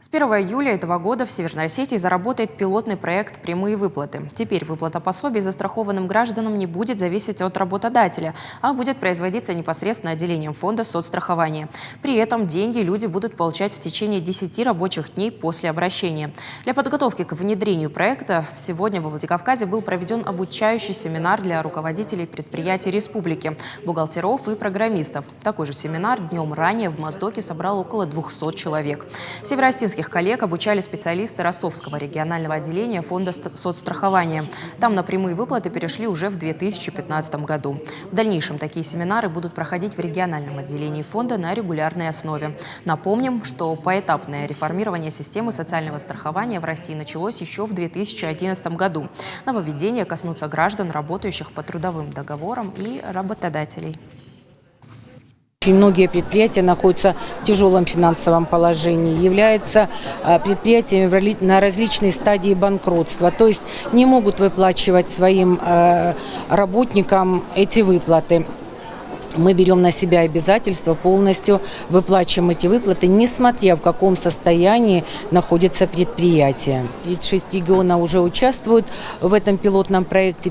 С 1 июля этого года в Северной Осетии заработает пилотный проект «Прямые выплаты». Теперь выплата пособий застрахованным гражданам не будет зависеть от работодателя, а будет производиться непосредственно отделением фонда соцстрахования. При этом деньги люди будут получать в течение 10 рабочих дней после обращения. Для подготовки к внедрению проекта сегодня во Владикавказе был проведен обучающий семинар для руководителей предприятий республики, бухгалтеров и программистов. Такой же семинар днем ранее в Моздоке собрал около 200 человек. Североостинских коллег обучали специалисты Ростовского регионального отделения фонда соцстрахования. Там на прямые выплаты перешли уже в 2015 году. В дальнейшем такие семинары будут проходить в региональном отделении фонда на регулярной основе. Напомним, что поэтапное реформирование системы социального страхования в России началось еще в 2011 году. Нововведения коснутся граждан, работающих по трудовым договорам, и работодателей. Очень многие предприятия находятся в тяжелом финансовом положении, являются предприятиями на различной стадии банкротства, то есть не могут выплачивать своим работникам эти выплаты. Мы берем на себя обязательство, полностью выплачиваем эти выплаты, несмотря в каком состоянии находится предприятие. 36 регионов уже участвуют в этом пилотном проекте.